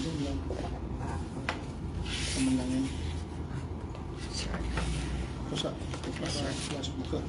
Yun lang. Kaman lang yun. Kusa. Kusa. Flash buka.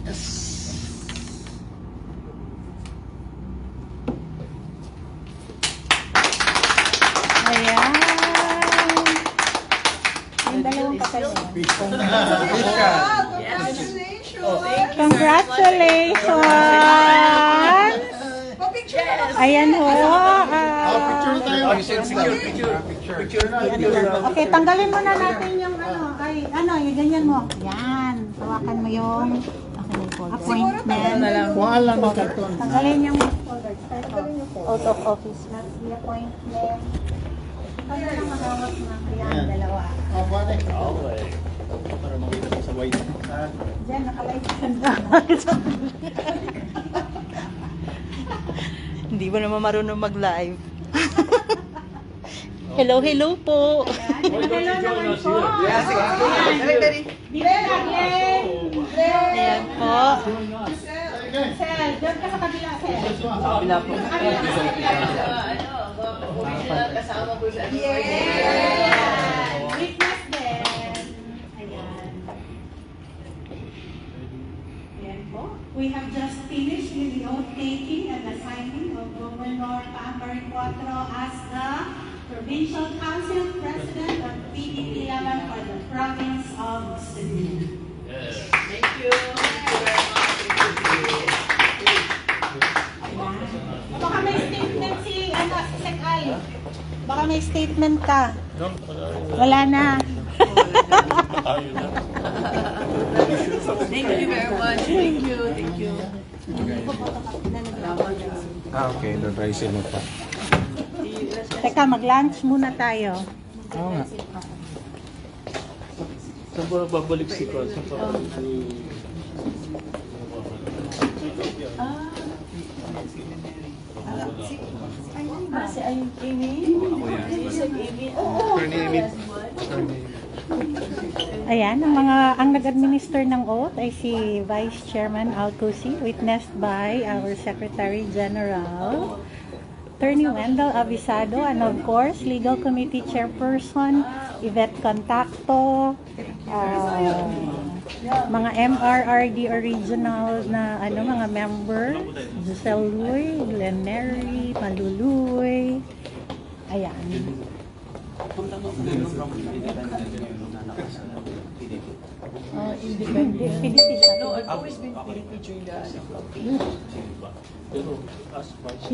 Yes. Ayan. Yung dalawang kapal niya. Congratulations! Ayan ho. Picture tayo. Okay, tanggalin muna natin yung ano. Ay, ano, yung ganyan mo. Yan. Hawakan mo yung appointment. Kuha lang ng karton. Tanggalin yung folder. Out of office. That's the appointment. Kaya lang mahawak na kaya ang dalawa. Kuha na. Okay. Para makita mo sa white. Diyan, nakalight ka na. Hindi ba naman marunong mag-live? Hello, hello po. Hello naman po. Ayan po. Sel, doon ka sa kabila, Sel. Kabila po. Kasama ko sa Witness din. Ayan. Ayan po. We have just finished with the oath-taking and the signing of Governor Pamper Cuatro as the Provincial Council President of PDP Laban for the Province of Cebu. Thank you. Baka may statement si Sek Ali. Baka may statement ka. Wala na. Thank you very much. Thank you. Thank you. Okay, the mo pa. Teka, mag-lunch muna tayo. Oo nga. Saan ba babalik si Kwan? Saan pa Si Amy? Ayan, ang nag-administer ng oath ay si Vice Chairman Alcosi, witnessed by our Secretary General, Attorney Wendell Avisado, and of course, Legal Committee Chairperson Yvette Contacto, mga MRRD original na mga member, Giselle Luy, Glenn Neri, Maluluy. Ayan. Independent. PDP siya. No, I've always been PDP during the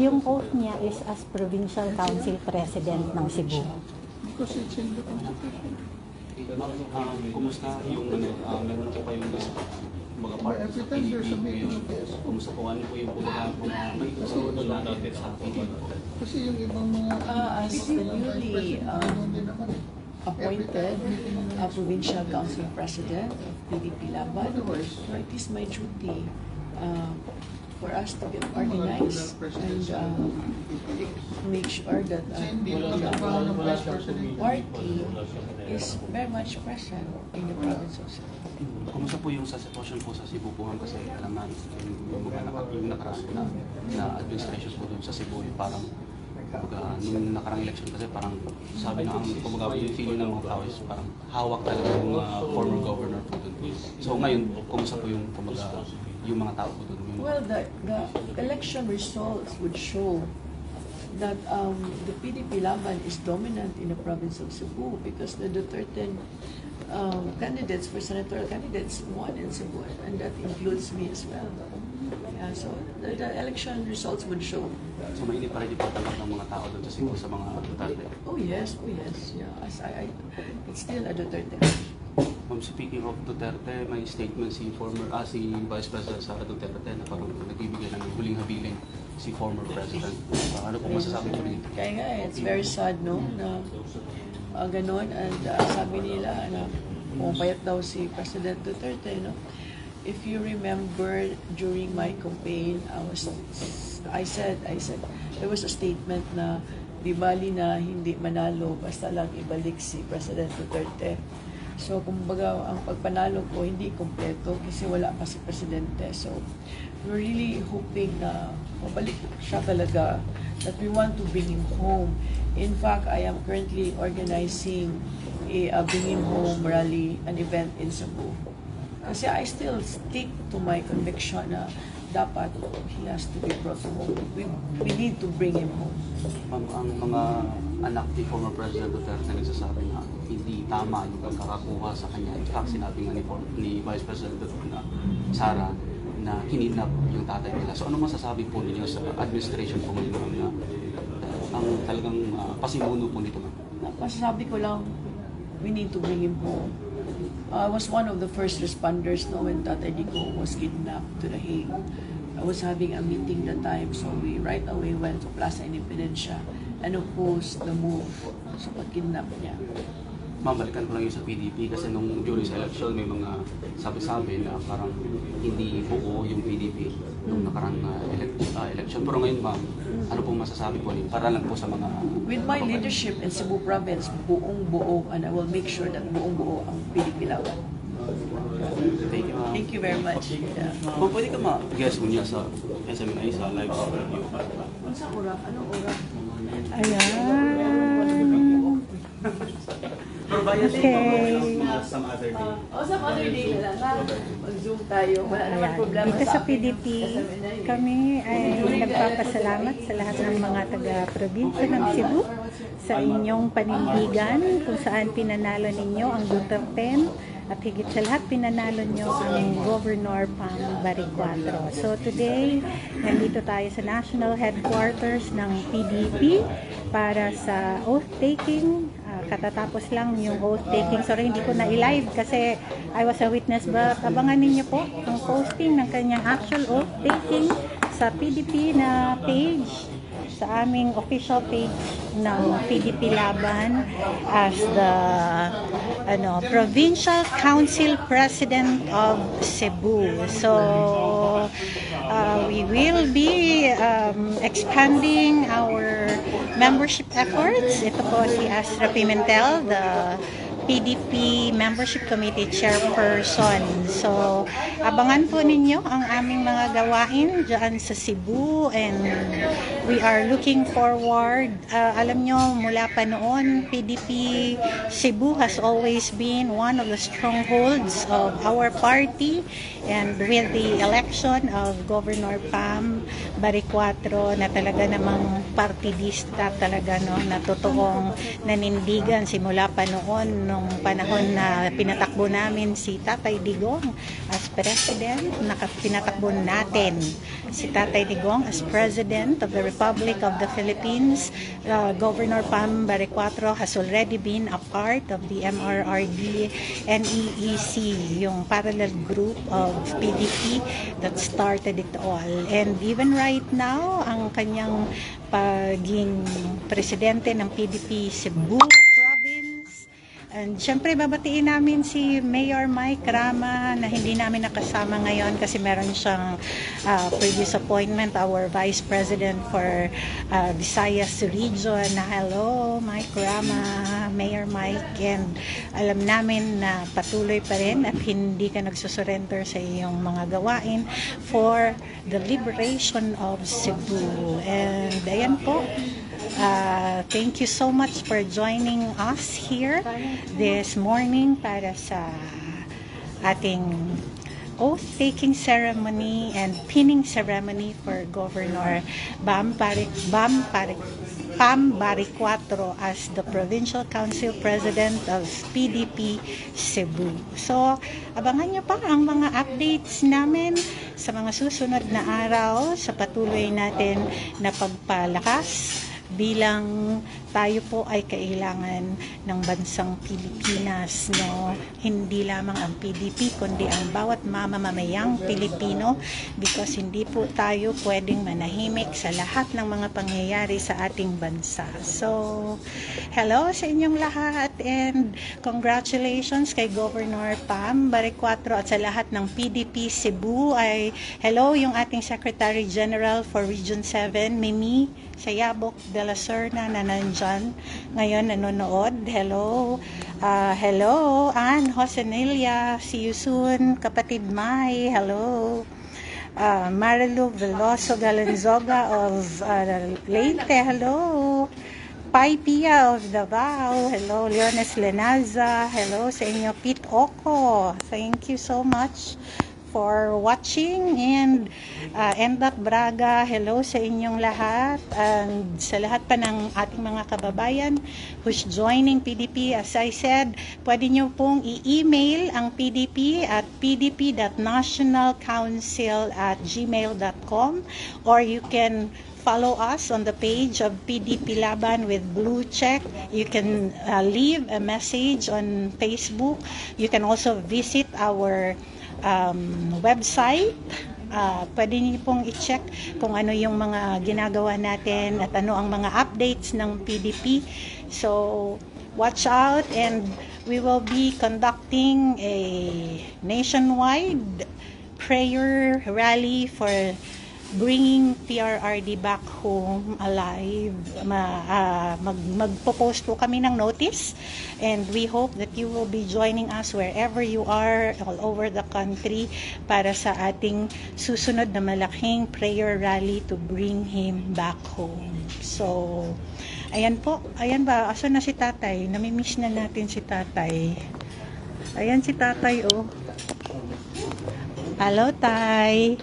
Yung oath niya is as Provincial Council President ng Cebu. Because it's in the Constitution. Kumusta yung meron po kayong mga partners sa PDP ngayon? Kumusta po ano po yung pagkakapon na may kasunod na natin sa PDP? Kasi yung ibang mga... as the newly appointed Provincial Council President of PDP Laban, it is my duty for us to get organized and make sure that the party is very much present in the province of Cebu. Kumusta po yung sa sitwasyon po sa Cebu po kasi alam namin yung nakaraan na administration po doon sa Cebu yung parang nung nakarang election kasi parang sabi na yung feeling ng mga tao is parang hawak talaga yung former governor po doon. So ngayon, kumusta po yung mga tao po doon? Well, the election results would show that the PDP Laban is dominant in the province of Cebu because the Duterte candidates for senatorial candidates won in Cebu, and that includes me as well. Yeah, so the election results would show. So mainit pa rin yung pagtanggap ng mga tao doon sa Cebu sa mga Duterte? Oh yes. Yeah, it's still a Duterte. Speaking of Duterte, may statement si Vice President Sara Duterte na parang nagbibigay ng huling habiling si former President. Ano po masasabi ko dito? Kaya nga, it's very sad, no? Na ganon, and sabi nila na pumapayat daw si President Duterte, no? If you remember during my campaign, I said there was a statement na di bali na hindi manalo basta lang ibalik si President Duterte. So, kumbaga, ang pagpanalo ko hindi kompleto kasi wala pa si Presidente. So, we're really hoping na mabalik siya talaga, that we want to bring him home. In fact, I am currently organizing a bring him home rally, an event in Cebu. Kasi I still stick to my conviction na dapat he has to be brought home. We need to bring him home. Ma'am, ang mga anak ni former President Duterte nagsasabi na hindi tama yung pagkakakuha sa kanya. In fact, sinabi nga ni Vice President Duterte na Sara na kininap yung tatay nila. So ano masasabi po ninyo sa administration po ngayon na ang talagang pasimuno po nito, ma'am? Masasabi ko lang, we need to bring him home. I was one of the first responders when Tatay Digo was kidnapped to The Hague. I was having a meeting that time, so we right away went to Plaza Independencia and opposed the move sa pag-kidnap niya. Ma'am, balikan ko lang yung sa PDP kasi nung during sa election may mga sabi-sabi na parang hindi buo yung PDP nung nakarang election. Pero ngayon, ma'am, ano pong masasabi po niyo para lang po sa mga... With my leadership in Cebu Province, buong-buo, and I will make sure that buong-buo ang PDP laban. Thank you, ma'am. Thank you very much. Yeah. Ma'am, pwede ka ma-guess mo niya sa SMNI sa live review? Anong oras? Anong oras? Ayan. Okay. Some other day. Some other day na lang ha. Mag-zoom tayo. Wala naman Ayan. problema Dito sa akin. PDP, kami ay nagpapasalamat sa lahat ng mga taga-probinsya ng Cebu sa inyong panindigan kung saan pinanalo ninyo ang Duterte at higit sa lahat pinanalo nyo ang Governor Pam Baricuatro. So today, nandito tayo sa National Headquarters ng PDP para sa oath-taking. Katatapos lang yung oath-taking. Sorry, hindi ko na-live kasi I was a witness, but abangan ninyo po ang posting ng kanyang actual oath-taking sa PDP na page, sa aming official page ng PDP Laban as the Provincial Council President of Cebu. So we will be expanding our membership efforts. Ito po si Astra Pimentel, the PDP Membership Committee Chairperson. So, abangan po ninyo ang aming mga gawain dyan sa Cebu, and we are looking forward. Alam nyo, mula pa noon, PDP Cebu has always been one of the strongholds of our party, and with the election of Governor Pam Baricuatro na talaga namang partidista talaga, no, na totoong nanindigan simula pa noon nung panahon na pinatakbo namin si Tatay Digong as President, pinatakbo natin si Tatay Digong as President of the Republic of the Philippines. Governor Pam Baricuatro has already been a part of the MRRD NEEC, yung parallel group of PDP that started it all. And even right now, ang kanyang paging presidente ng PDP Cebu Province. And syempre babatiin namin si Mayor Mike Rama na hindi namin nakasama ngayon kasi meron siyang previous appointment, our Vice President for Visayas Region. Hello Mike Rama, Mayor Mike, and alam namin na patuloy pa rin at hindi ka nagsusurrender sa iyong mga gawain for the liberation of Cebu. And ayan po, thank you so much for joining us here this morning para sa ating oath-taking ceremony and pinning ceremony for Governor Pam Baricuatro as the Provincial Council President of PDP Cebu. So, abangan nyo pa ang mga updates namin sa mga susunod na araw sa patuloy natin na pagpalakas bilang tayo po ay kailangan ng bansang Pilipinas, no? Hindi lamang ang PDP kundi ang bawat mamamayang Pilipino, because hindi po tayo pwedeng manahimik sa lahat ng mga pangyayari sa ating bansa. So, hello sa inyong lahat and congratulations kay Governor Pam Baricuatro at sa lahat ng PDP Cebu. Ay hello yung ating Secretary General for Region 7, Mimi Sayabok, the de la Serna na nandyan ngayon nanonood. Hello. Hello, Ann Josenelia. See you soon. Kapatid Mai. Hello. Marilu Veloso Galanzoga of Leyte. Hello. Pai Pia of Davao. Hello. Leones Lenaza. Hello sa inyo. Pete Oko. Thank you so much for watching. And Endat Braga. Hello sa inyong lahat. And sa lahat pa ng ating mga kababayan who's joining PDP. As I said, pwede nyo pong i-email ang PDP at pdp.nationalcouncil@gmail.com, or you can follow us on the page of PDP Laban with blue check. You can leave a message on Facebook. You can also visit our website. Pwede niyo pong i-check kung ano yung mga ginagawa natin at ano ang mga updates ng PDP. So, watch out, and we will be conducting a nationwide prayer rally for bringing PRRD back home alive. Magpo-post po kami ng notice, and we hope that you will be joining us wherever you are all over the country para sa ating susunod na malaking prayer rally to bring him back home. So, ayan po. Ayan ba? Asan na si tatay? Namimiss na natin si tatay. Ayan si tatay, oh. Hello, tay.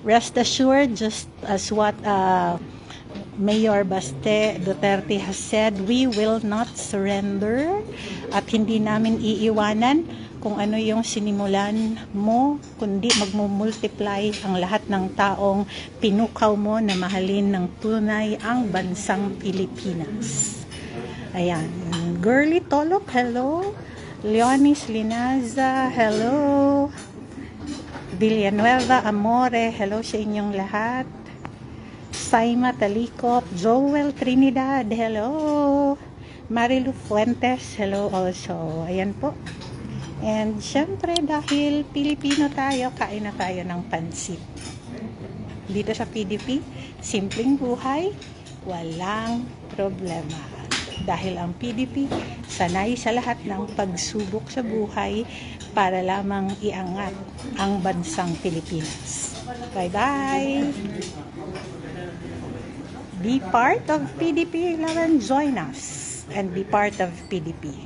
Rest assured, just as what Mayor Baste Duterte has said, we will not surrender at hindi namin iiwanan kung ano yung sinimulan mo, kundi magmumultiply ang lahat ng taong pinukaw mo na mahalin ng tunay ang bansang Pilipinas. Ayan. Girly Tolok, hello. Leonis Linaza, hello. Villanueva Amore, hello sa inyong lahat. Saima Talikop, Joel Trinidad, hello. Marilu Fuentes, hello also. Ayan po. And syempre dahil Pilipino tayo, kain na tayo ng pansit. Dito sa PDP, simpleng buhay, walang problema. Dahil ang PDP, sanay sa lahat ng pagsubok sa buhay para lamang iangat ang bansang Pilipinas. Bye-bye! Be part of PDP, Laban. Join us and be part of PDP.